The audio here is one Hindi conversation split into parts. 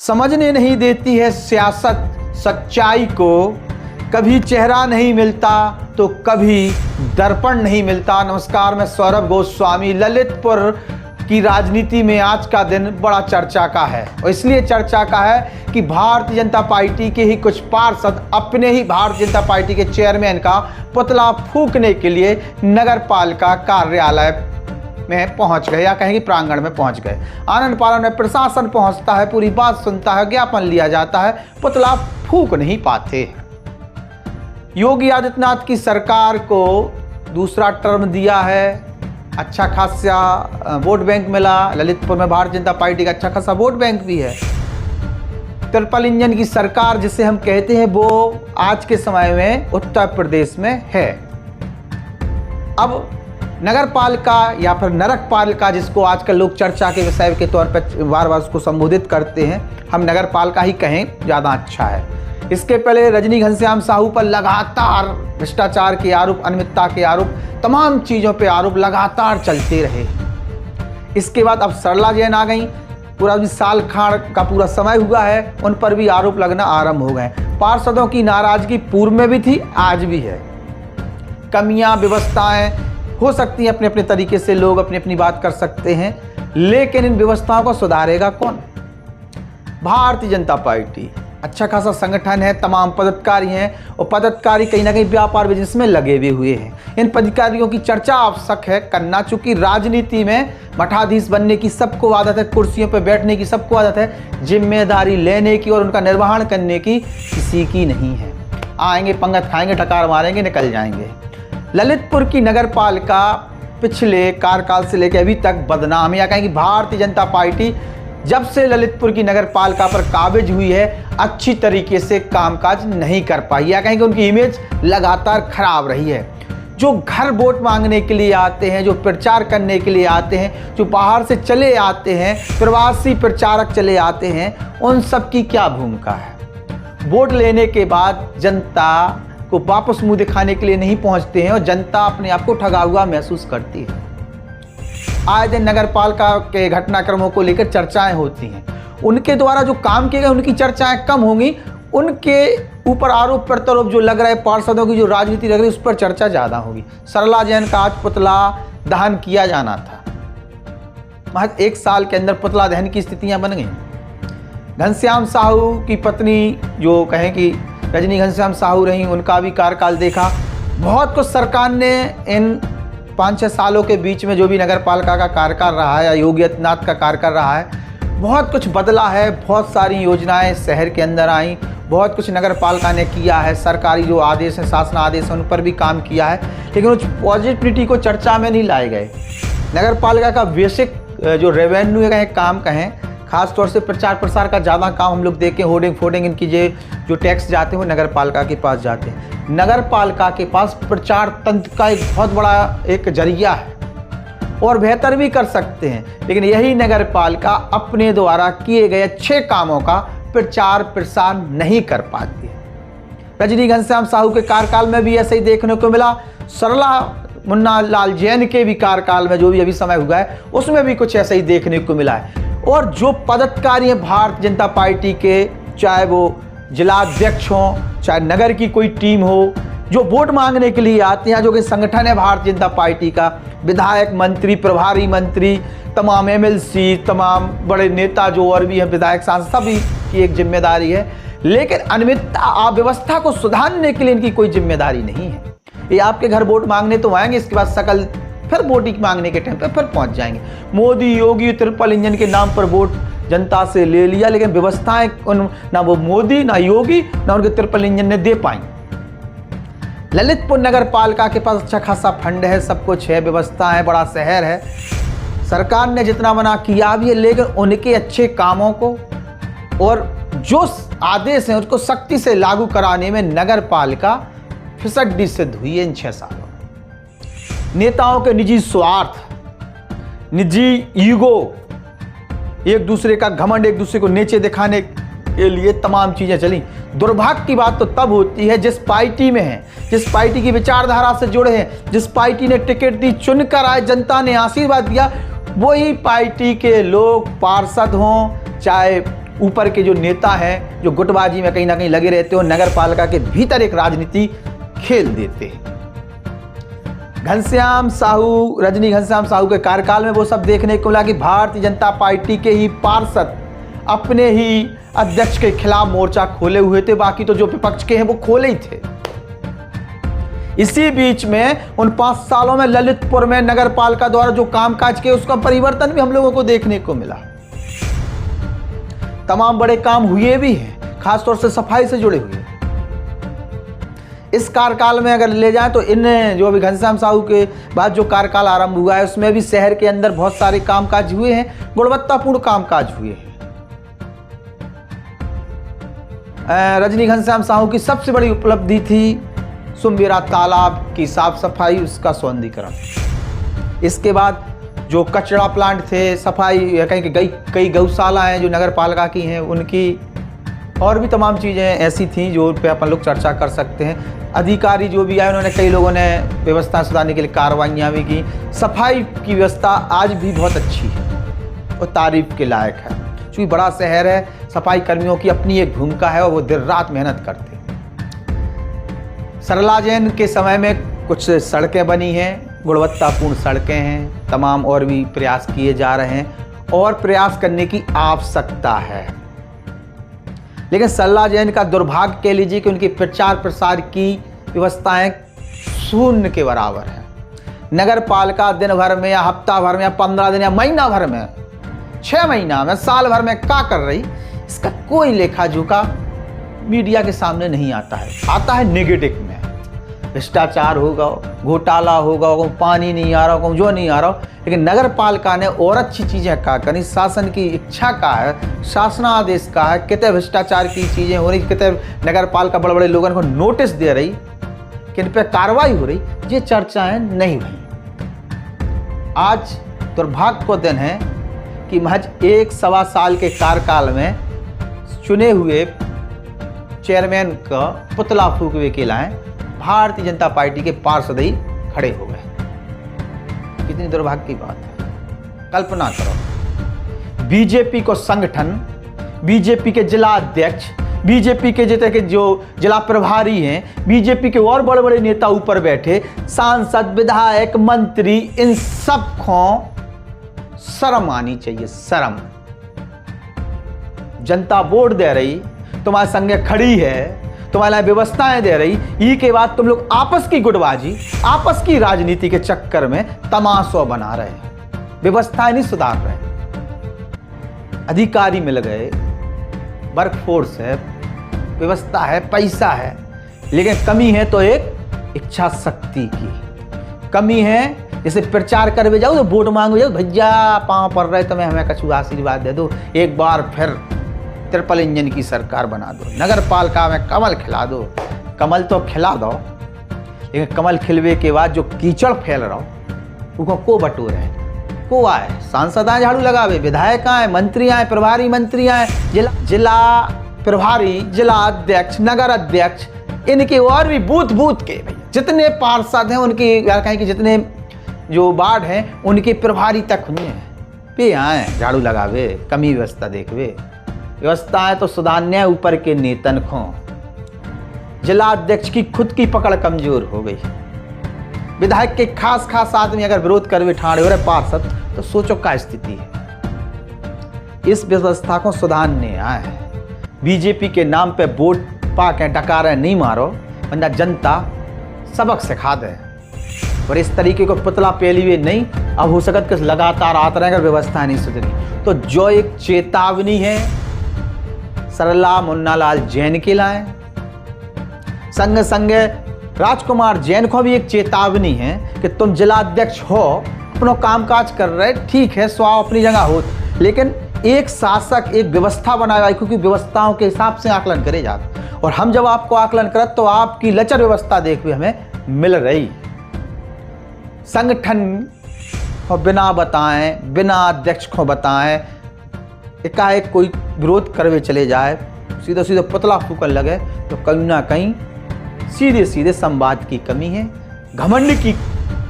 समझने नहीं देती है सियासत सच्चाई को, कभी चेहरा नहीं मिलता तो कभी दर्पण नहीं मिलता। नमस्कार, मैं सौरभ गोस्वामी। ललितपुर की राजनीति में आज का दिन बड़ा चर्चा का है और इसलिए चर्चा का है कि भारतीय जनता पार्टी के ही कुछ पार्षद अपने ही भारतीय जनता पार्टी के चेयरमैन का पुतला फूंकने के लिए नगर पालिका कार्यालय में पहुंच गए या कहेंगे प्रांगण में पहुंच गए। आनंद पालन में प्रशासन पहुंचता है, पूरी बात सुनता है, ज्ञापन लिया जाता है, पुतला फूंक नहीं पाते। योगी आदित्यनाथ की सरकार को दूसरा टर्म दिया है, अच्छा खासा वोट बैंक मिला। ललितपुर में भारतीय जनता पार्टी का अच्छा खासा वोट बैंक भी है। ट्रिपल इंजन की सरकार जिसे हम कहते हैं वो आज के समय में उत्तर प्रदेश में है। अब नगर पालिका या फिर नरक पालिका, जिसको आजकल लोग चर्चा के विषय के तौर पर बार बार उसको संबोधित करते हैं, हम नगर पालिका ही कहें ज़्यादा अच्छा है। इसके पहले रजनी घनश्याम साहू पर लगातार भ्रष्टाचार के आरोप, अनियमितता के आरोप, तमाम चीज़ों पे आरोप लगातार चलते रहे। इसके बाद अब सरला जैन आ गई, पूरा भी साल खाड़ का पूरा समय हुआ है, उन पर भी आरोप लगना आरंभ हो गए। पार्षदों की नाराजगी पूर्व में भी थी, आज भी है। कमियां, व्यवस्थाएं हो सकती हैं, अपने अपने तरीके से लोग अपनी अपनी बात कर सकते हैं, लेकिन इन व्यवस्थाओं को सुधारेगा कौन? भारतीय जनता पार्टी अच्छा खासा संगठन है, तमाम पदाधिकारी हैं और पदाधिकारी कहीं ना कहीं व्यापार बिजनेस में लगे भी हुए हैं। इन पदाधिकारियों की चर्चा आवश्यक है करना, चूंकि राजनीति में मठाधीश बनने की सबको आदत है, कुर्सियों पर बैठने की सबको आदत है, जिम्मेदारी लेने की और उनका निर्वहन करने की किसी की नहीं है। आएंगे, पंगत खाएंगे, टकार मारेंगे, निकल जाएंगे। ललितपुर की नगर पालिका पिछले कार्यकाल से लेकर अभी तक बदनाम है, या कहेंगे भारतीय जनता पार्टी जब से ललितपुर की नगर पालिका पर काबिज हुई है अच्छी तरीके से कामकाज नहीं कर पाई, या कहेंगे उनकी इमेज लगातार खराब रही है। जो घर वोट मांगने के लिए आते हैं, जो प्रचार करने के लिए आते हैं, जो बाहर से चले आते हैं, प्रवासी प्रचारक चले आते हैं, उन सब की क्या भूमिका है? वोट लेने के बाद जनता को वापस मुंह दिखाने के लिए नहीं पहुंचते हैं और जनता अपने आप को ठगा हुआ महसूस करती है। आए दिन नगर पालिका के घटनाक्रमों को लेकर चर्चाएं होती हैं, उनके द्वारा जो काम किए गए उनकी चर्चाएं कम होंगी, उनके ऊपर आरोप प्रत्यारोप जो लग रहे पार्षदों की जो राजनीति लग रही है उस पर चर्चा ज़्यादा होगी। सरला जैन का आज पुतला दहन किया जाना था, महज 1 साल के अंदर पुतला दहन की स्थितियां बन गई। घनश्याम साहू की पत्नी जो कहें कि रजनी घनश्याम साहू रही, उनका भी कार्यकाल देखा। बहुत कुछ सरकार ने इन 5-6 सालों के बीच में जो भी नगर पालिका का कार्यकाल रहा है या योगी आदित्यनाथ का कार्यकाल रहा है, बहुत कुछ बदला है। बहुत सारी योजनाएं शहर के अंदर आई, बहुत कुछ नगर पालिका ने किया है, सरकारी जो आदेश हैं, शासन आदेश हैं, उन पर भी काम किया है, लेकिन उस पॉजिटिविटी को चर्चा में नहीं लाए गए। नगर पालिका का बेसिक जो रेवेन्यू है काम कहें, खास तौर से प्रचार प्रसार का ज़्यादा काम हम लोग देखें, होर्डिंग फोर्डिंग इनकी जो टैक्स जाते हैं वो नगर पालिका के पास जाते हैं। नगर पालिका के पास प्रचार तंत्र का एक बहुत बड़ा एक जरिया है और बेहतर भी कर सकते हैं, लेकिन यही नगर पालिका अपने द्वारा किए गए अच्छे कामों का प्रचार प्रसार नहीं कर पाती है। रजनी घनश्याम साहू के कार्यकाल में भी ऐसे ही देखने को मिला। सरला मुन्ना लाल जैन के भी कार्यकाल में जो भी अभी समय हुआ है उसमें भी कुछ ऐसा ही देखने को मिला है। और जो पदाधिकारी हैं भारतीय जनता पार्टी के, चाहे वो जिलाध्यक्ष हों, चाहे नगर की कोई टीम हो, जो वोट मांगने के लिए आते हैं, जो कि संगठन है भारतीय जनता पार्टी का, विधायक, मंत्री, प्रभारी मंत्री, तमाम एमएलसी, तमाम बड़े नेता जो और भी हैं, विधायक, सांसद, सभी की एक जिम्मेदारी है, लेकिन अनियमितता, अव्यवस्था को सुधारने के लिए इनकी कोई जिम्मेदारी नहीं है। ये आपके घर वोट मांगने तो आएंगे, इसके बाद सकल फिर वोटिंग मांगने के टाइम पे फिर पहुंच जाएंगे। मोदी योगी ट्रिपल इंजन के नाम पर वोट जनता से ले लिया, लेकिन व्यवस्थाएं ना वो मोदी, ना योगी, ना उनके ट्रिपल इंजन ने दे पाई। ललितपुर नगर पालिका के पास अच्छा खासा फंड है, सब कुछ है, व्यवस्था है, बड़ा शहर है, सरकार ने जितना बना किया भी है, लेकिन उनके अच्छे कामों को और जो आदेश हैं उसको सख्ती से लागू कराने में नगर पालिका फिसड्डी सिद्ध हुई है इन 6 सालों में। नेताओं के निजी स्वार्थ, निजी ईगो, एक दूसरे का घमंड, एक दूसरे को नीचे दिखाने के लिए तमाम चीजें चली। दुर्भाग्य की बात तो तब होती है जिस पार्टी में है, जिस पार्टी की विचारधारा से जुड़े हैं, जिस पार्टी ने टिकट दी, चुनकर आए, जनता ने आशीर्वाद दिया, वही पार्टी के लोग पार्षद हों, चाहे ऊपर के जो नेता हैं जो गुटबाजी में कहीं ना कहीं लगे रहते हो, नगर पालिका के भीतर एक राजनीति खेल देते हैं। घनश्याम साहू, रजनी घनश्याम साहू के कार्यकाल में वो सब देखने को मिला कि भारतीय जनता पार्टी के ही पार्षद अपने ही अध्यक्ष के खिलाफ मोर्चा खोले हुए थे, बाकी तो जो विपक्ष के हैं वो खोले ही थे। इसी बीच में उन 5 सालों में ललितपुर में नगर पालिका द्वारा जो कामकाज किए उसका परिवर्तन भी हम लोगों को देखने को मिला। तमाम बड़े काम हुए भी हैं, खासतौर से सफाई से जुड़े हुए। इस कार्यकाल में अगर ले जाएं तो इन जो अभी घनश्याम साहू के बाद जो कार्यकाल आरंभ हुआ है उसमें भी शहर के अंदर बहुत सारे कामकाज हुए हैं, गुणवत्तापूर्ण कामकाज हुए हैं। रजनी घनश्याम साहू की सबसे बड़ी उपलब्धि थी सुमेरा तालाब की साफ सफाई, उसका सौंदर्यीकरण। इसके बाद जो कचरा प्लांट थे, सफाई, कई गौशाला हैं जो नगर पालिका की हैं उनकी, और भी तमाम चीज़ें ऐसी थीं जो पे अपन लोग चर्चा कर सकते हैं। अधिकारी जो भी आए उन्होंने, कई लोगों ने व्यवस्था सुधारने के लिए कार्रवाइयाँ भी की। सफाई की व्यवस्था आज भी बहुत अच्छी है और तारीफ के लायक है। क्योंकि बड़ा शहर है, सफाई कर्मियों की अपनी एक भूमिका है और वो दिन रात मेहनत करते हैं। सरला जैन के समय में कुछ सड़कें बनी हैं, गुणवत्तापूर्ण सड़कें हैं, तमाम और भी प्रयास किए जा रहे हैं और प्रयास करने की आवश्यकता है। लेकिन सरला जैन का दुर्भाग्य कह लीजिए कि उनकी प्रचार प्रसार की व्यवस्थाएं शून्य के बराबर है। नगर पालिका दिन भर में या हफ्ता भर में या 15 दिन या महीना भर में, 6 महीना में, साल भर में क्या कर रही, इसका कोई लेखा जोखा मीडिया के सामने नहीं आता है। आता है नेगेटिव में, भ्रष्टाचार होगा, घोटाला होगा, पानी नहीं आ रहा, जो नहीं आ रहा। लेकिन नगर पालिका ने और अच्छी चीज़ें क्या करी, शासन की इच्छा का है, शासनादेश का है, कितने भ्रष्टाचार की चीज़ें हो रही, कितने नगर पालिका बड़े बड़े लोगों को नोटिस दे रही, किन पे कार्रवाई हो रही, ये चर्चाएं नहीं हुई। आज दुर्भाग्य को दिन है कि महज 1-1.25 साल के कार्यकाल में चुने हुए चेयरमैन का पुतला फूंकवे के लाए भारतीय जनता पार्टी के पार्षद ही खड़े हो गए। कितनी दुर्भाग्य की बात है। कल्पना करो, बीजेपी को संगठन, बीजेपी के जिला अध्यक्ष, बीजेपी के जितने के जो जिला प्रभारी हैं, बीजेपी के और बड़े बड़े नेता ऊपर बैठे, सांसद, विधायक, मंत्री, इन सब को शर्म आनी चाहिए। शर्म। जनता वोट दे रही, तुम्हारे संगे खड़ी है, तुम्हारे व्यवस्थाएं दे रही, ये के बाद तुम लोग आपस की गुटबाजी, आपस की राजनीति के चक्कर में तमाशा बना रहे, व्यवस्थाएं नहीं सुधार रहे। अधिकारी मिल गए, वर्कफोर्स है, व्यवस्था है, पैसा है, लेकिन कमी है तो एक इच्छा शक्ति की कमी है। जैसे प्रचार करवे जाओ तो वोट मांगो जाओ, भैया पाँव पड़ रहे तुम्हें, हमें कछु आशीर्वाद दे दो, एक बार फिर ट्रिपल इंजन की सरकार बना दो, नगर पालिका में कमल खिला दो। कमल तो खिला दो, लेकिन कमल खिलवे के बाद जो कीचड़ फैल रहा हो को बटोरे हैं, को आए, सांसद आए झाड़ू लगावे, विधायक आए, मंत्री आए, प्रभारी मंत्री आए, जिला प्रभारी, जिला अध्यक्ष, नगर अध्यक्ष, इनके और भी बूथ बूथ के भैया जितने पार्षद हैं, उनकी कहें कि जितने जो वार्ड हैं उनके प्रभारी तक हुए हैं, पे आए झाड़ू लगावे, कमी व्यवस्था देखवे। व्यवस्थाएं तो सुधारने ऊपर के नेतन को। जिला अध्यक्ष की खुद की पकड़ कमजोर हो गई। विधायक के खास आदमी अगर विरोध करवे ठाड़े हो रहे पार्षद, तो सोचो क्या स्थिति है। इस व्यवस्था को सुधारने आए हैं। बीजेपी के नाम पे वोट पाके डकारे नहीं मारो, वरना जनता सबक सिखा दे। और इस तरीके को पुतला पेली हुए नहीं, अब हो सकता कि लगातार आते रहेगा, व्यवस्था नहीं सुधरी। तो जो एक चेतावनी है सरला मुन्नालाल जैन के लाए, संग संग राजकुमार जैन को भी एक चेतावनी है कि तुम जिला अध्यक्ष हो, अपना कामकाज कर रहे, ठीक है, स्वाव अपनी जगह हो, लेकिन एक शासक एक व्यवस्था बनाए, क्योंकि व्यवस्थाओं के हिसाब से आकलन करे जाते। और हम जब आपको आकलन करते तो आपकी लचर व्यवस्था देखते हमें मिल रही। संगठन को बिना बताएं, बिना अध्यक्ष को बताएं, एकाएक कोई विरोध करवे चले जाए, सीधे सीधे पुतला फूकन लगे, तो कहीं ना कहीं सीधे सीधे संवाद की कमी है। घमंड की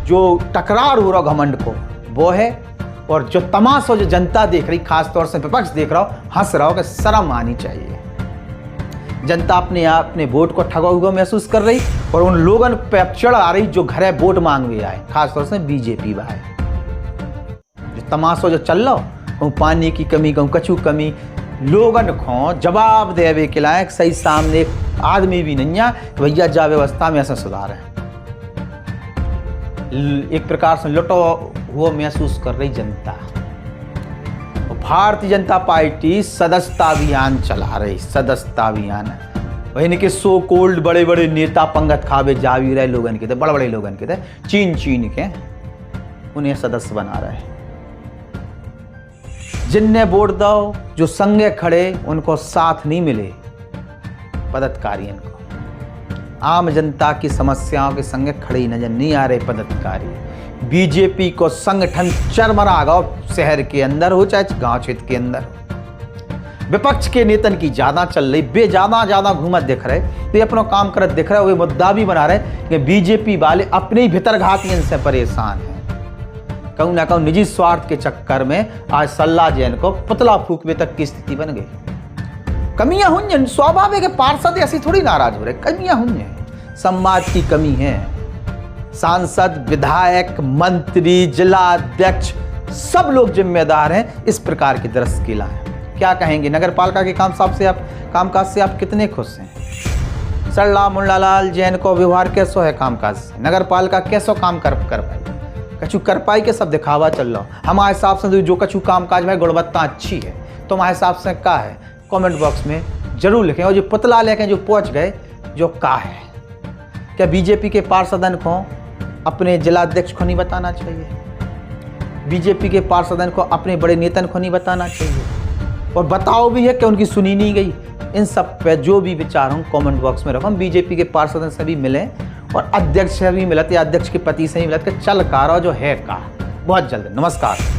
जो टकरार हो रहा घमंड को वो है, और जो तमाशा जो जनता देख रही, खास तौर से विपक्ष देख रहा हो, हंस रहा हो कि शर्म आनी चाहिए। जनता अपने वोट को ठगा हुआ महसूस कर रही और उन लोगों पे चढ़ आ रही जो घरे वोट मांगवे आए, खासतौर से बीजेपी वाले। जो तमाशा जो चल रहा हो, कहूँ पानी की कमी, कहूँ कछु कमी, लोगन को जवाब देवे के लायक सही सामने एक आदमी भी नहीं है कि भैया जा व्यवस्था में ऐसा सुधार है। एक प्रकार से लुटो हुआ महसूस कर रही जनता। भारतीय जनता पार्टी सदस्यता अभियान चला रही, सदस्यता अभियान। वही के सो कोल्ड बड़े बड़े नेता पंगत खावे जा भी रहे लोगन के थे, बड़े बड़े लोगन के थे, चीन के उन्हें सदस्य बना रहे। जिनने वोट दो, जो संगे खड़े, उनको साथ नहीं मिले पदाधिकारियों को। आम जनता की समस्याओं के संगे खड़े नजर नहीं आ रहे पदाधिकारी। बीजेपी को संगठन चरमरा गया, शहर के अंदर हो चाहे गांव क्षेत्र के अंदर हो। विपक्ष के नेतन की ज्यादा चल रही, ज्यादा घूमत दिख रहे, तो ये अपना काम करत दिख रहे, वो मुद्दा भी बना रहे कि बीजेपी वाले अपने ही भीतर घातियन से परेशान हैं। कहूँ ना कहूँ निजी स्वार्थ के चक्कर में आज सल्ला जैन को पुतला फूकवे तक की स्थिति बन गई। कमियां हुई, स्वाभाविक है, पार्षद ऐसी थोड़ी नाराज हो रहे, कमियां हुई, समाज की कमी है। सांसद, विधायक, मंत्री, जिला अध्यक्ष सब लोग जिम्मेदार हैं इस प्रकार की दृश्य के लाए। क्या कहेंगे नगर पालिका के कामकाज से आप कितने खुश हैं? सरला मुल्लालाल जैन को व्यवहार कैसो है कामकाज से? नगर पालिका कैसो काम कर पाई? कछु कर पाई के सब दिखावा चल रहा। हमारे हिसाब से जो कछु कामकाज में गुणवत्ता अच्छी है, तो हमारे हिसाब से क्या है कमेंट बॉक्स में जरूर लिखें। और जो पुतला लेके जो पहुंच गए, जो का है, क्या बीजेपी के पार्षदन को अपने जिलाध्यक्ष को नहीं बताना चाहिए? बीजेपी के पार्षदन को अपने बड़े नेतन को नहीं बताना चाहिए? और बताओ भी है कि उनकी सुनी नहीं गई। इन सब पे जो भी विचार हूँ कमेंट बॉक्स में रखो। बीजेपी के पार्षदन से भी मिले और अध्यक्ष से भी मिलते, अध्यक्ष के पति से ही मिलते, चल कारो जो है का। बहुत जल्द। नमस्कार।